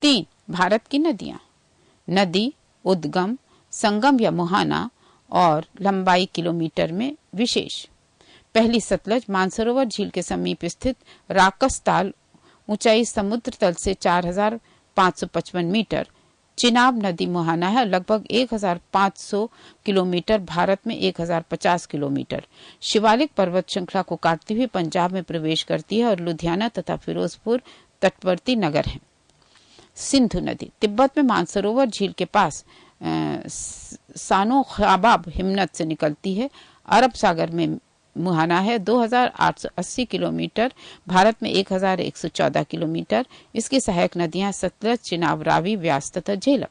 3. भारत की नदियां। नदी उद्गम, संगम या मुहाना और लंबाई किलोमीटर में विशेष। पहली सतलज मानसरोवर झील के समीप स्थित राकस ताल, ऊंचाई समुद्र तल से 4555 मीटर। चिनाब नदी मुहाना है, लगभग 1500 किलोमीटर, भारत में 1050 किलोमीटर। शिवालिक पर्वत श्रृंखला को काटती हुई पंजाब में प्रवेश करती है और लुधियाना तथा फिरोजपुर तटवर्ती नगर हैं। सिंधु नदी तिब्बत में मानसरोवर झील के पास सानो ख्याबाब हिमनद से निकलती है। अरब सागर में मुहाना है, 2880 किलोमीटर, भारत में 1114 किलोमीटर। इसकी सहायक नदियां सतलज, चिनाब, रावी, व्यास तथा झेलम।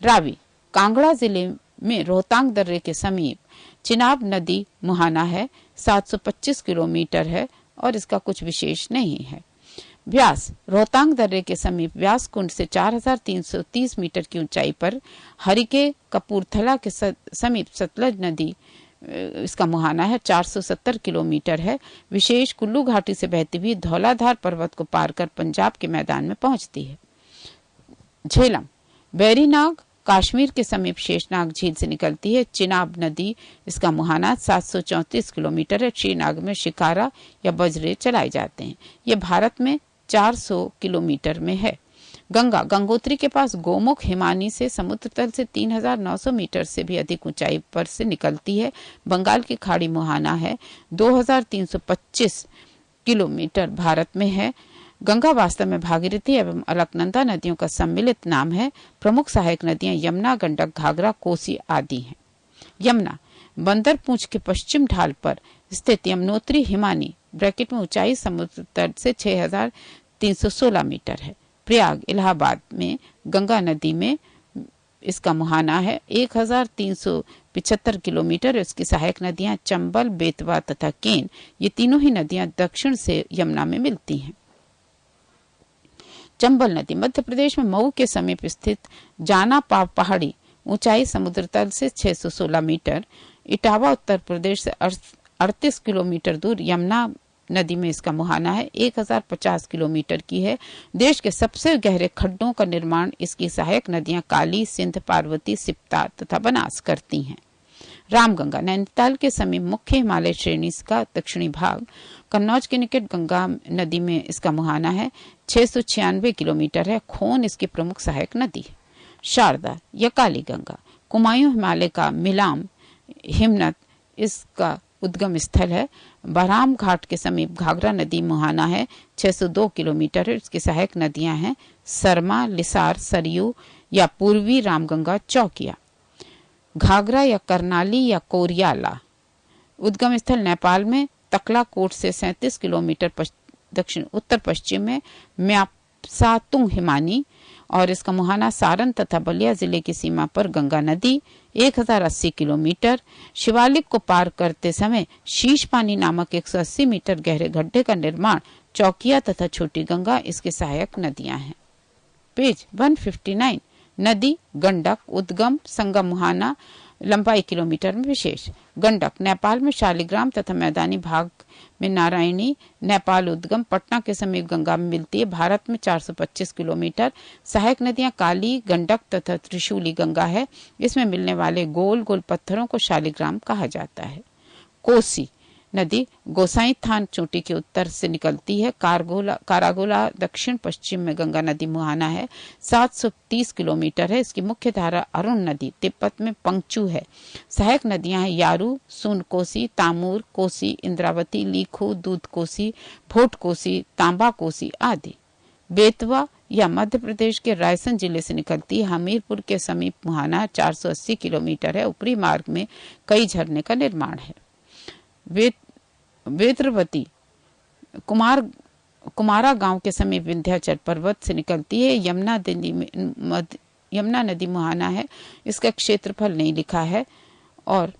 रावी कांगड़ा जिले में रोहतांग दर्रे के समीप चिनाब नदी मुहाना है, 725 किलोमीटर है और इसका कुछ विशेष नहीं है। व्यास रोहतांग दर्रे के समीप व्यास कुंड से 4330 मीटर की ऊंचाई पर हरिके कपूरथला के समीप सतलज नदी, इसका मुहाना है, 470 किलोमीटर है। विशेष कुल्लू घाटी से बहती हुई धौलाधार पर्वत को पार कर पंजाब के मैदान में पहुंचती है। झेलम बैरीनाग कश्मीर के समीप शेषनाग झील से निकलती है। चिनाब नदी, इसका मुहाना 734 किलोमीटर है। श्रीनाग में शिकारा या बजरे चलाए जाते हैं। ये भारत में 400 किलोमीटर में है। गंगा गंगोत्री के पास गोमुख हिमानी से समुद्र तल से 3900 मीटर से भी अधिक ऊंचाई पर से निकलती है। बंगाल की खाड़ी मुहाना है, 2325 किलोमीटर, भारत में है। गंगा वास्तव में भागीरथी एवं अलकनंदा नदियों का सम्मिलित नाम है। प्रमुख सहायक नदियां यमुना, गंडक, घाघरा, कोसी आदि हैं। यमुना बंदर पूंछ के पश्चिम ढाल पर स्थित यमुनोत्री हिमानी ब्रैकेट में ऊंचाई समुद्र तल से 6316 मीटर है। प्रयाग इलाहाबाद में गंगा नदी में इसका मुहाना है, 1375 किलोमीटर। इसकी सहायक नदियां चंबल, बेतवा तथा केन, ये तीनों ही नदियां दक्षिण से यमुना में मिलती हैं। चंबल नदी मध्य प्रदेश में मऊ के समीप स्थित जाना पहाड़ी, ऊंचाई समुद्र तल से 616 मीटर। इटावा उत्तर प्रदेश से 38 किलोमीटर दूर यमुना नदी में इसका मुहाना है, 1050 किलोमीटर की है। देश के सबसे गहरे खड्डों का निर्माण इसकी सहायक नदियां काली, सिंध, पार्वती, सिप्ता तथा बनास करती हैं। रामगंगा नैनीताल के समीप मुख्य हिमालय श्रेणी का दक्षिणी भाग। कन्नौज के निकट गंगा नदी में इसका मुहाना है, 696 किलोमीटर है। खोन इसकी प्रमुख सहायक नदी है। शारदा या काली गंगा कुमायूं हिमालय का मिलाम हिमनद इसका उद्गम स्थल है। बरहाम घाट के समीप घाघरा नदी मुहाना है, 602 किलोमीटर है। इसकी सहायक नदियां हैं सरमा, लिसार, सरयू या पूर्वी रामगंगा, चौकिया। घाघरा या करनाली या कोरियाला उद्गम स्थल नेपाल में तकलाकोट से 37 किलोमीटर दक्षिण उत्तर पश्चिम में म्यापसातुंग हिमानी और इसका मुहाना सारण तथा बलिया जिले की सीमा पर गंगा नदी, 1080 किलोमीटर। शिवालिक को पार करते समय शीश पानी नामक 180 मीटर गहरे गड्ढे का निर्माण चौकिया तथा छोटी गंगा इसके सहायक नदियां हैं। पेज 159 नदी गंडक उद्गम, संगम, मुहाना, लंबाई किलोमीटर में विशेष। गंडक नेपाल में शालिग्राम तथा मैदानी भाग में नारायणी, नेपाल उद्गम, पटना के समीप गंगा में मिलती है। भारत में 425 किलोमीटर। सहायक नदियां काली, गंडक तथा त्रिशूली गंगा है। इसमें मिलने वाले गोल गोल पत्थरों को शालिग्राम कहा जाता है। कोसी नदी गोसाई थान चोटी के उत्तर से निकलती है। कारागोला दक्षिण पश्चिम में गंगा नदी मुहाना है, 730 किलोमीटर है। इसकी मुख्य धारा अरुण नदी तिब्बत में पंगचू है। सहायक नदियां हैं यारू, सुन कोसी, तामूर कोसी, इंद्रावती, लीखू, दूध कोसी, भोट कोसी, तांबा कोसी आदि। बेतवा या मध्य प्रदेश के रायसेन जिले से निकलती है। हमीरपुर के समीप मुहाना 480 किलोमीटर है। ऊपरी मार्ग में कई झरने का निर्माण है। वेत्रवती कुमारा गांव के समीप विंध्याचल पर्वत से निकलती है। यमुना नदी मुहाना है। इसका क्षेत्रफल नहीं लिखा है और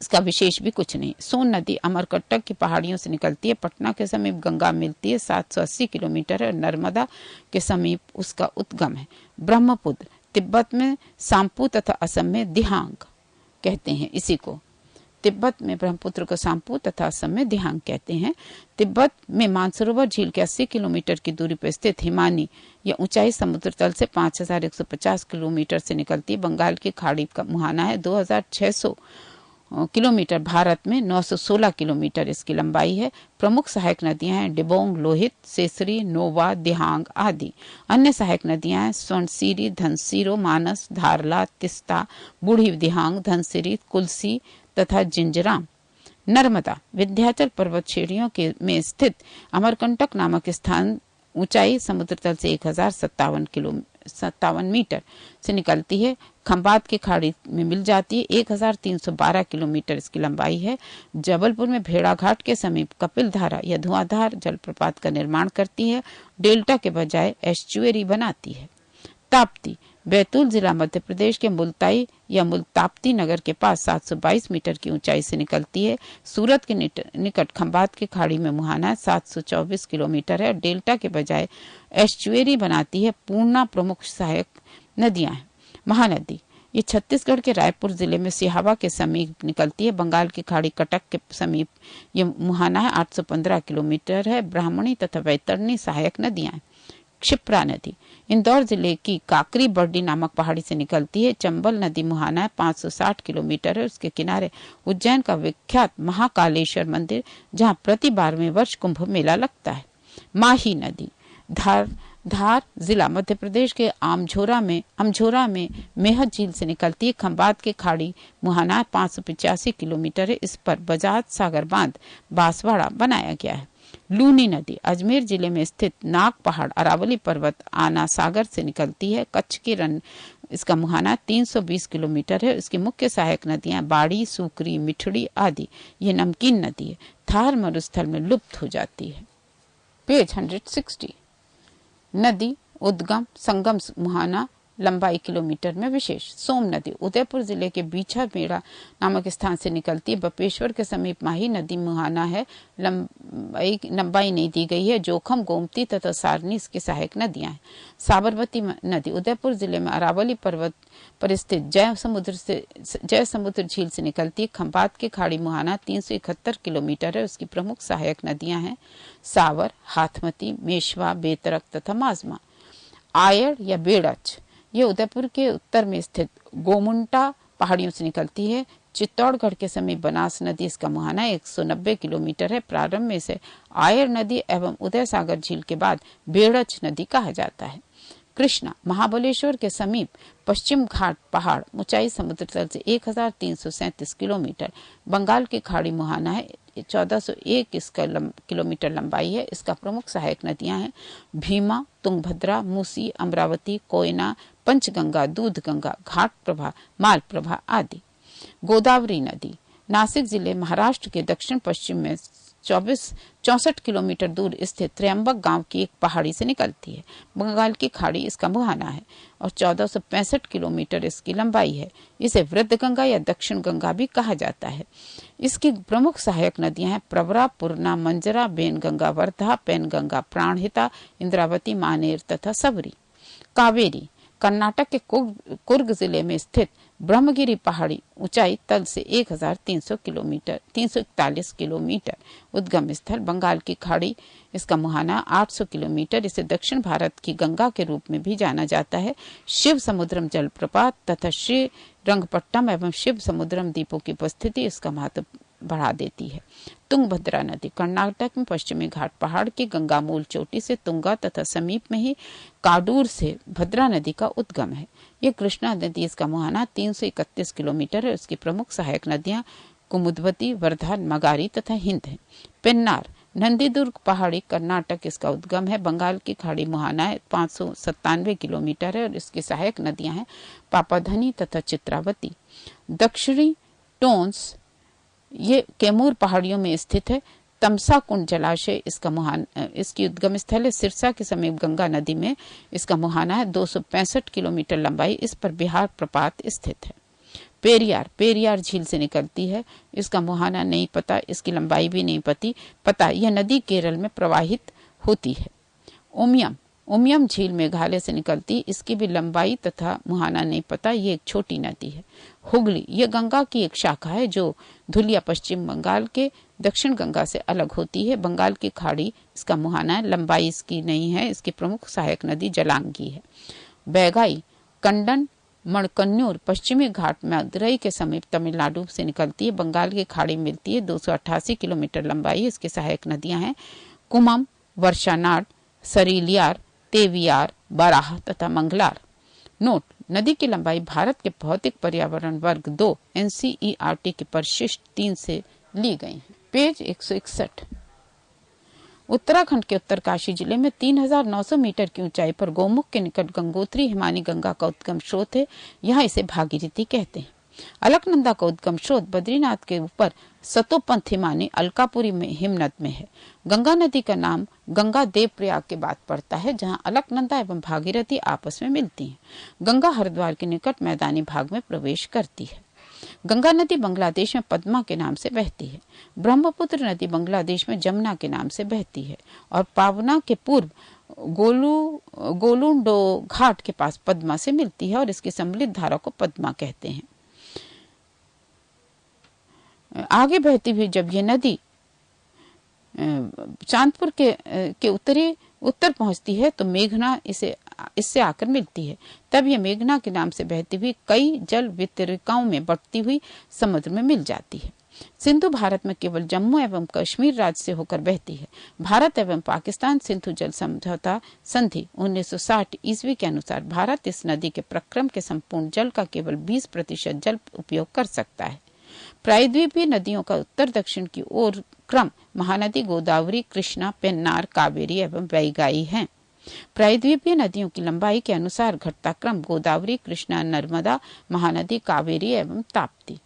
इसका विशेष भी कुछ नहीं। सोन नदी अमरकंटक की पहाड़ियों से निकलती है। पटना के समीप गंगा मिलती है, 780 किलोमीटर है। नर्मदा के समीप उसका उद्गम है। ब्रह्मपुत्र तिब्बत में सांपू तथा असम में दिहांग कहते हैं इसी को। तिब्बत में ब्रह्मपुत्र को सांपू तथा असम में दिहांग कहते हैं। तिब्बत में मानसरोवर झील के 80 किलोमीटर की दूरी पर स्थित हिमानी यह ऊंचाई समुद्र तल से 5150 किलोमीटर से निकलती है। बंगाल की खाड़ी का मुहाना है 2600 किलोमीटर। भारत में 916 किलोमीटर इसकी लंबाई है। प्रमुख सहायक नदियां हैं डिबोंग, लोहित, सेसरी, नोवा, दिहांग आदि। अन्य सहायक नदियां हैं स्वर्णसिरी, धनसिरो, मानस, धारला, तिस्ता, बूढ़ी दिहांग, धनसिरी, कुलसी तथा जिंजराम। नर्मदा विंध्याचल पर्वत श्रेणियों में स्थित अमरकंटक नामक स्थान ऊंचाई समुद्र तल से 1057 मीटर से निकलती है। खंबात की खाड़ी में मिल जाती है। 1312 किलोमीटर इसकी लंबाई है। जबलपुर में भेड़ाघाट के समीप कपिल धारा या धुआंधार जलप्रपात का निर्माण करती है। डेल्टा के बजाय एस्चुएरी बनाती है। ताप्ती बैतूल जिला मध्य प्रदेश के मुल्ताई या मुल्ताप्ती नगर के पास 722 मीटर की ऊंचाई से निकलती है। सूरत के निकट खंबात की खाड़ी में मुहाना 724 किलोमीटर है और डेल्टा के बजाय एस्चुएरी बनाती है। पूर्णा प्रमुख सहायक नदियां हैं। महानदी ये छत्तीसगढ़ के रायपुर जिले में सिहावा के समीप निकलती है। बंगाल की खाड़ी कटक के समीप ये मुहाना है 815 किलोमीटर है। ब्राह्मणी तथा वैतरणी सहायक नदियां हैं। क्षिप्रा नदी इंदौर जिले की काकरी बर्डी नामक पहाड़ी से निकलती है। चंबल नदी मुहाना है 560 किलोमीटर है। उसके किनारे उज्जैन का विख्यात महाकालेश्वर मंदिर जहां प्रति 12वें वर्ष कुंभ मेला लगता है। माही नदी धार जिला मध्य प्रदेश के अमझोरा में मेहत झील से निकलती है। खंबात की खाड़ी मुहाना 585 किलोमीटर है। इस पर बजाज सागर बांध बांसवाड़ा बनाया गया है। लूनी नदी अजमेर जिले में स्थित नाग पहाड़ अरावली पर्वत आना सागर से निकलती है। कच्छ की रन इसका मुहाना 320 किलोमीटर है। इसकी मुख्य सहायक नदियां बाड़ी, सूकरी, मिठड़ी आदि। ये नमकीन नदी है। थार मरुस्थल में लुप्त हो जाती है। पेज 160 नदी उद्गम संगम मुहाना लंबाई किलोमीटर में विशेष। सोम नदी उदयपुर जिले के बीछा मेड़ा नामक स्थान से निकलती है। बपेश्वर के समीप माही नदी मुहाना है। लंबाई नहीं दी गई है। जोखम, गोमती तथा सारनी इसकी सहायक नदियां हैं। साबरमती नदी उदयपुर जिले में अरावली पर्वत पर स्थित जय समुद्र झील से निकलती है। खंबात की खाड़ी मुहाना 371 किलोमीटर है। उसकी प्रमुख सहायक नदियां हैं सावर, हाथमती, मेशवा, बेतरक तथा माजमा। आयड़ या बेड़च ये उदयपुर के उत्तर में स्थित गोमुंटा पहाड़ियों से निकलती है। चित्तौड़गढ़ के समीप बनास नदी इसका मुहाना 190 किलोमीटर है। प्रारंभ में इसे आयर नदी एवं उदय सागर झील के बाद बेड़च नदी कहा जाता है। कृष्णा महाबलेश्वर के समीप पश्चिम घाट पहाड़ ऊंचाई समुद्र तल से 1337 किलोमीटर। बंगाल की खाड़ी मुहाना है 1401 किलोमीटर लंबाई है। इसका प्रमुख सहायक नदियां हैं भीमा, तुंगभद्रा, मूसी, अमरावती, कोयना, पंचगंगा, दूधगंगा, घाट प्रभा, माल प्रभा आदि। गोदावरी नदी नासिक जिले महाराष्ट्र के दक्षिण पश्चिम में 64 किलोमीटर दूर स्थित त्र्यंबक गांव की एक पहाड़ी से निकलती है। बंगाल की खाड़ी इसका मुहाना है और 1465 किलोमीटर इसकी लंबाई है। इसे वृद्ध गंगा या दक्षिण गंगा भी कहा जाता है। इसकी प्रमुख सहायक नदियां हैं प्रवरा, पूर्णा, मंजरा, बेनगंगा, वर्धा, पेनगंगा, प्राणहिता, इंद्रावती, मानेर तथा सबरी। कावेरी कर्नाटक के कुर्ग जिले में स्थित ब्रह्मगिरी पहाड़ी ऊंचाई तल से 1341 किलोमीटर। उद्गम स्थल बंगाल की खाड़ी इसका मुहाना 800 किलोमीटर। इसे दक्षिण भारत की गंगा के रूप में भी जाना जाता है। शिव समुद्रम जलप्रपात तथा श्रीरंगपट्टम एवं शिव समुद्रम द्वीपों की उपस्थिति इसका महत्व बढ़ा देती है। तुंगभद्रा नदी कर्नाटक में पश्चिमी घाट पहाड़ की गंगा मूल चोटी से तुंगा तथा समीप में ही काडूर से भद्रा नदी का उद्गम है। ये कृष्णा नदी इसका मुहाना 331 किलोमीटर है। उसकी प्रमुख सहायक नदियां कुमुदवती, वर्धा, मगारी तथा हिंद है। पेन्नार नंदीदुर्ग पहाड़ी कर्नाटक इसका उद्गम है। बंगाल की खाड़ी मुहाना है 597 किलोमीटर है और इसकी सहायक नदियां हैं पापाधनी तथा चित्रावती। दक्षिणी टोन्स ये कैमूर पहाड़ियों में स्थित है। तमसा कुंड जलाशय इसकी उद्गम स्थल है। सिरसा के समीप गंगा नदी में इसका मुहाना है 265 किलोमीटर लंबाई। इस पर बिहार प्रपात स्थित है। पेरियार झील से निकलती है। इसका मुहाना नहीं पता, इसकी लंबाई भी नहीं पता। यह नदी केरल में प्रवाहित होती है। उमियम उमियम झील मेघालय से निकलती, इसकी भी लंबाई तथा मुहाना नहीं पता। ये एक छोटी नदी है। हुगली, ये गंगा की एक शाखा है जो धुलिया पश्चिम बंगाल के दक्षिण गंगा से अलग होती है। बंगाल की खाड़ी इसका मुहाना है। लंबाई इसकी नहीं है। इसकी प्रमुख सहायक नदी जलांगी है। बैगाई कंडन मणकन्नूर पश्चिमी घाट में मदुरई के समीप तमिलनाडु से निकलती है। बंगाल की खाड़ी मिलती है। 288 किलोमीटर लंबाई है। इसकी सहायक नदियां हैं कुमम, वर्षानाड, सरीलियार, तेवियार, बराह तथा मंगलार। नोट: नदी की लंबाई भारत के भौतिक पर्यावरण वर्ग 2 NCERT के परिशिष्ट 3 से ली गई है। पेज 161। उत्तराखंड के उत्तरकाशी जिले में 3900 मीटर की ऊंचाई पर गौमुख के निकट गंगोत्री हिमानी गंगा का उद्गम स्रोत है। यहाँ इसे भागीरथी कहते हैं। अलकनंदा का उद्गम स्रोत बद्रीनाथ के ऊपर सतोपंथ हिमानी अलकापुरी में हिमनद में है। गंगा नदी का नाम गंगा देवप्रयाग के बाद पड़ता है, जहाँ अलकनंदा एवं भागीरथी आपस में मिलती हैं। गंगा हरिद्वार के निकट मैदानी भाग में प्रवेश करती है। गंगा नदी बांग्लादेश में पद्मा के नाम से बहती है। ब्रह्मपुत्र नदी बांग्लादेश में जमुना के नाम से बहती है और पावना के पूर्व गोलुंडो घाट के पास पद्मा से मिलती है और इसकी सम्मिलित धारा को पद्मा कहते हैं। आगे बहती हुई जब यह नदी चांदपुर के उत्तर पहुंचती है तो मेघना इससे आकर मिलती है। तब यह मेघना के नाम से बहती हुई कई जल वितरिकाओं में बढ़ती हुई समुद्र में मिल जाती है। सिंधु भारत में केवल जम्मू एवं कश्मीर राज्य से होकर बहती है। भारत एवं पाकिस्तान सिंधु जल समझौता संधि 1960 ईस्वी के अनुसार भारत इस नदी के प्रक्रम के संपूर्ण जल का केवल 20% जल उपयोग कर सकता है। प्रायद्वीपीय नदियों का उत्तर दक्षिण की ओर क्रम महानदी गोदावरी, कृष्णा, पेन्नार, कावेरी एवं वैगाई है। प्रायद्वीपीय नदियों की लंबाई के अनुसार घटता क्रम गोदावरी, कृष्णा, नर्मदा, महानदी, कावेरी एवं ताप्ती।